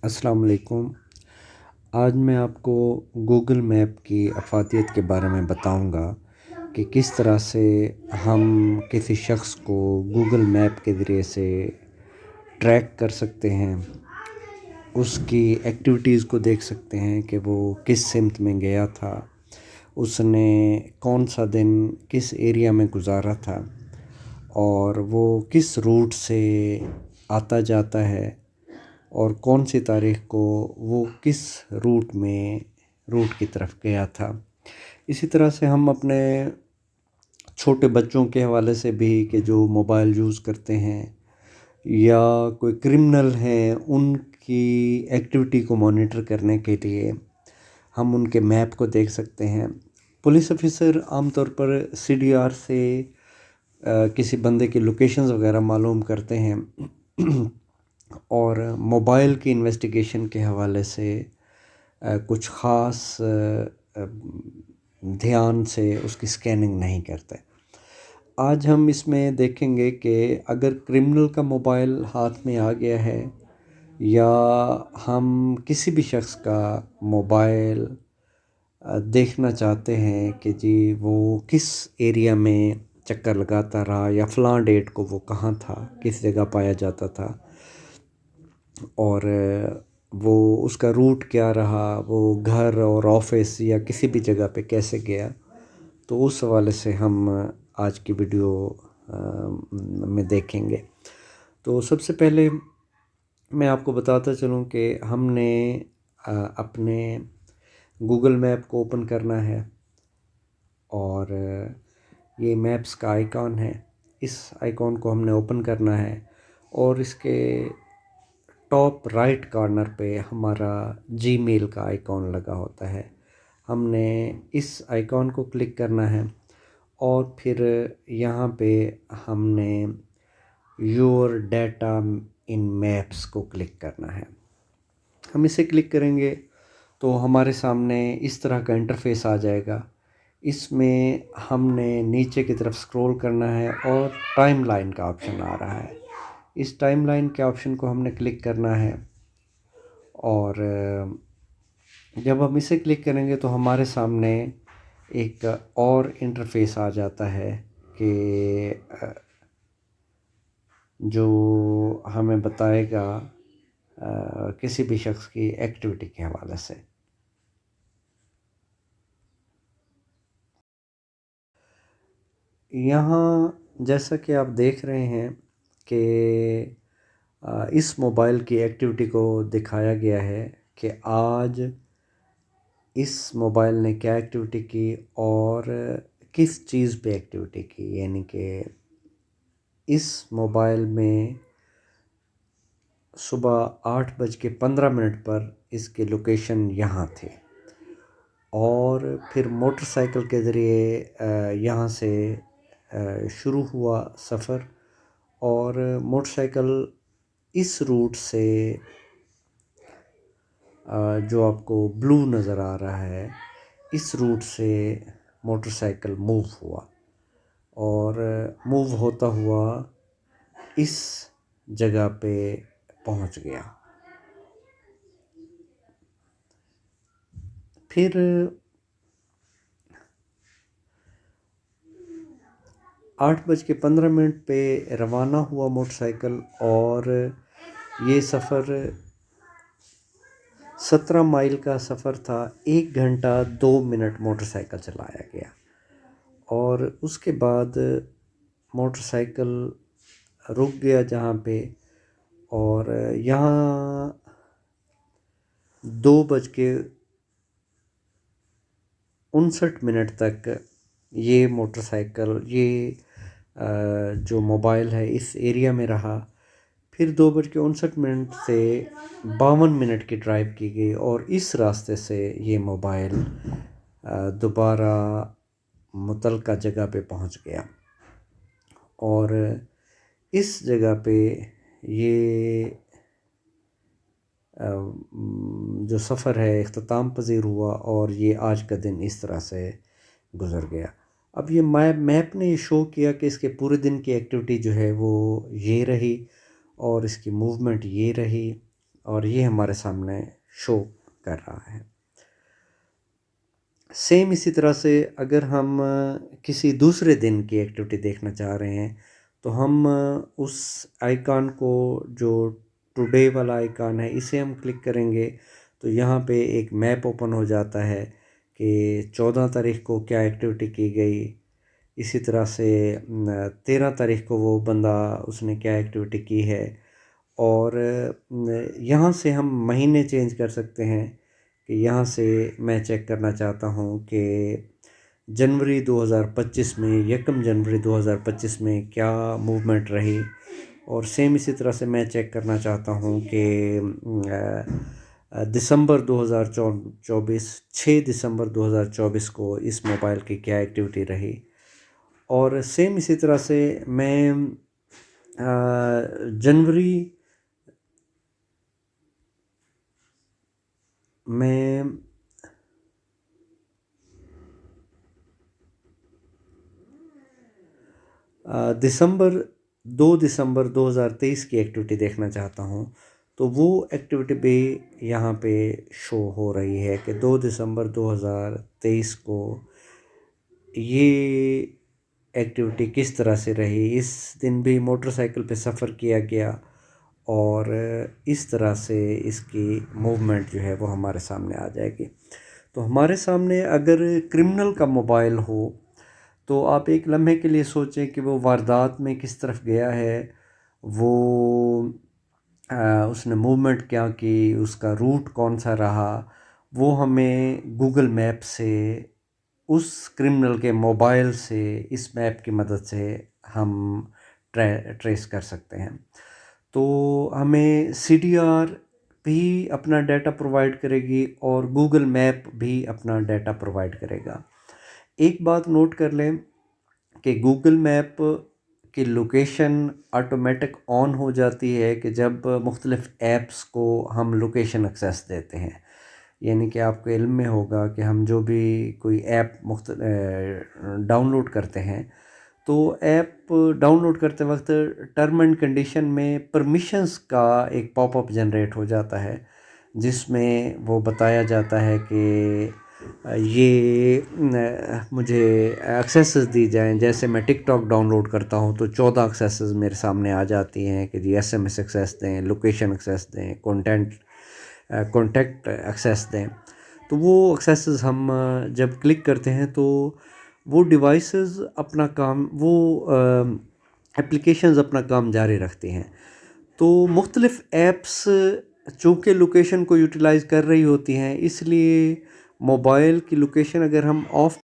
अस्सलाम वालेकुम। आज मैं आपको गूगल मैप की अफ़ादियत के बारे में बताऊंगा कि किस तरह से हम किसी शख्स को गूगल मैप के ज़रिए से ट्रैक कर सकते हैं, उसकी एक्टिविटीज़ को देख सकते हैं कि वो किस सिमत में गया था, उसने कौन सा दिन किस एरिया में गुजारा था और वो किस रूट से आता जाता है और कौन सी तारीख़ को वो किस रूट की तरफ गया था। इसी तरह से हम अपने छोटे बच्चों के हवाले से भी कि जो मोबाइल यूज़ करते हैं या कोई क्रिमिनल हैं उनकी एक्टिविटी को मॉनिटर करने के लिए हम उनके मैप को देख सकते हैं। पुलिस ऑफिसर आमतौर पर सीडीआर से किसी बंदे की लोकेशंस वगैरह मालूम करते हैं और मोबाइल की इन्वेस्टिगेशन के हवाले से कुछ ख़ास ध्यान से उसकी स्कैनिंग नहीं करते। आज हम इसमें देखेंगे कि अगर क्रिमिनल का मोबाइल हाथ में आ गया है या हम किसी भी शख्स का मोबाइल देखना चाहते हैं कि जी वो किस एरिया में चक्कर लगाता रहा या फ़लाँ डेट को वो कहाँ था, किस जगह पाया जाता था और वो उसका रूट क्या रहा, वो घर और ऑफ़िस या किसी भी जगह पे कैसे गया। तो उस हवाले से हम आज की वीडियो में देखेंगे। तो सबसे पहले मैं आपको बताता चलूँ कि हमने अपने गूगल मैप को ओपन करना है और ये मैप्स का आइकॉन है, इस आइकॉन को हमने ओपन करना है और इसके टॉप राइट कॉर्नर पे हमारा जीमेल का आइकॉन लगा होता है। हमने इस आइकॉन को क्लिक करना है और फिर यहाँ पे हमने योर डाटा इन मैप्स को क्लिक करना है। हम इसे क्लिक करेंगे तो हमारे सामने इस तरह का इंटरफेस आ जाएगा। इसमें हमने नीचे की तरफ स्क्रॉल करना है और टाइमलाइन का ऑप्शन आ रहा है। इस टाइमलाइन के ऑप्शन को हमने क्लिक करना है और जब हम इसे क्लिक करेंगे तो हमारे सामने एक और इंटरफेस आ जाता है कि जो हमें बताएगा किसी भी शख्स की एक्टिविटी के हवाले से। यहाँ जैसा कि आप देख रहे हैं कि इस मोबाइल की एक्टिविटी को दिखाया गया है कि आज इस मोबाइल ने क्या एक्टिविटी की और किस चीज़ पे एक्टिविटी की। यानी कि इस मोबाइल में सुबह 8:15 पर इसकी लोकेशन यहाँ थी और फिर मोटरसाइकिल के ज़रिए यहाँ से शुरू हुआ सफ़र और मोटरसाइकिल इस रूट से जो आपको ब्लू नज़र आ रहा है, इस रूट से मोटरसाइकिल मूव हुआ और मूव होता हुआ इस जगह पे पहुंच गया। फिर 8:15 पे रवाना हुआ मोटरसाइकिल और ये सफ़र 17 माइल का सफ़र था। 1 घंटा 2 मिनट मोटरसाइकिल चलाया गया और उसके बाद मोटरसाइकिल रुक गया जहाँ पे और यहाँ 2:59 तक ये मोटरसाइकिल जो मोबाइल है इस एरिया में रहा। फिर 2:59 से 52 मिनट की ड्राइव की गई और इस रास्ते से ये मोबाइल दोबारा मुतलका जगह पे पहुंच गया और इस जगह पे ये जो सफ़र है इख्तिताम पज़ीर हुआ और ये आज का दिन इस तरह से गुज़र गया। अब ये मैप ने ये शो किया कि इसके पूरे दिन की एक्टिविटी जो है वो ये रही और इसकी मूवमेंट ये रही और ये हमारे सामने शो कर रहा है। सेम इसी तरह से अगर हम किसी दूसरे दिन की एक्टिविटी देखना चाह रहे हैं तो हम उस आइकॉन को, जो टुडे वाला आइकॉन है, इसे हम क्लिक करेंगे तो यहाँ पे एक मैप ओपन हो जाता है कि 14 तारीख को क्या एक्टिविटी की गई। इसी तरह से 13 तारीख को वो बंदा उसने क्या एक्टिविटी की है। और यहाँ से हम महीने चेंज कर सकते हैं कि यहाँ से मैं चेक करना चाहता हूँ कि जनवरी 2025 में, 1 जनवरी 2025 में क्या मूवमेंट रही। और सेम इसी तरह से मैं चेक करना चाहता हूँ कि दिसंबर 2024, 6 दिसंबर 2024 को इस मोबाइल की क्या एक्टिविटी रही। और सेम इसी तरह से मैं जनवरी में दिसंबर 2 दिसंबर 2023 की एक्टिविटी देखना चाहता हूँ तो वो एक्टिविटी भी यहाँ पे शो हो रही है कि 2 दिसंबर 2023 को ये एक्टिविटी किस तरह से रही। इस दिन भी मोटरसाइकिल पे सफ़र किया गया और इस तरह से इसकी मूवमेंट जो है वो हमारे सामने आ जाएगी। तो हमारे सामने अगर क्रिमिनल का मोबाइल हो तो आप एक लम्हे के लिए सोचें कि वो वारदात में किस तरफ गया है, वो उसने मूवमेंट क्या की, उसका रूट कौन सा रहा, वो हमें गूगल मैप से, उस क्रिमिनल के मोबाइल से, इस मैप की मदद से हम ट्रेस कर सकते हैं। तो हमें CDR भी अपना डाटा प्रोवाइड करेगी और गूगल मैप भी अपना डाटा प्रोवाइड करेगा। एक बात नोट कर लें कि गूगल मैप की लोकेशन ऑटोमेटिक ऑन हो जाती है कि जब मुख्तलिफ़ ऐप्स को हम लोकेशन एक्सेस देते हैं। यानी कि आपको इल्म में होगा कि हम जो भी कोई ऐप डाउनलोड करते हैं तो ऐप डाउनलोड करते वक्त टर्म एंड कंडीशन में परमिशंस का एक पॉपअप जनरेट हो जाता है जिसमें वो बताया जाता है कि ये मुझे एक्सेसेस दी जाएं। जैसे मैं टिकटॉक डाउनलोड करता हूँ तो 14 एक्सेसेस मेरे सामने आ जाती हैं कि जी SMS एक्सेस दें, लोकेशन एक्सेस दें, कॉन्टैक्ट एक्सेस दें। तो वो एक्सेसेस हम जब क्लिक करते हैं तो वो डिवाइसेस अपना काम, वो एप्लीकेशंस अपना काम जारी रखती हैं। तो मुख्तलिफ़ ऐप्स चूँकि लोकेशन को यूटिलाइज़ कर रही होती हैं, इसलिए मोबाइल की लोकेशन अगर हम ऑफ़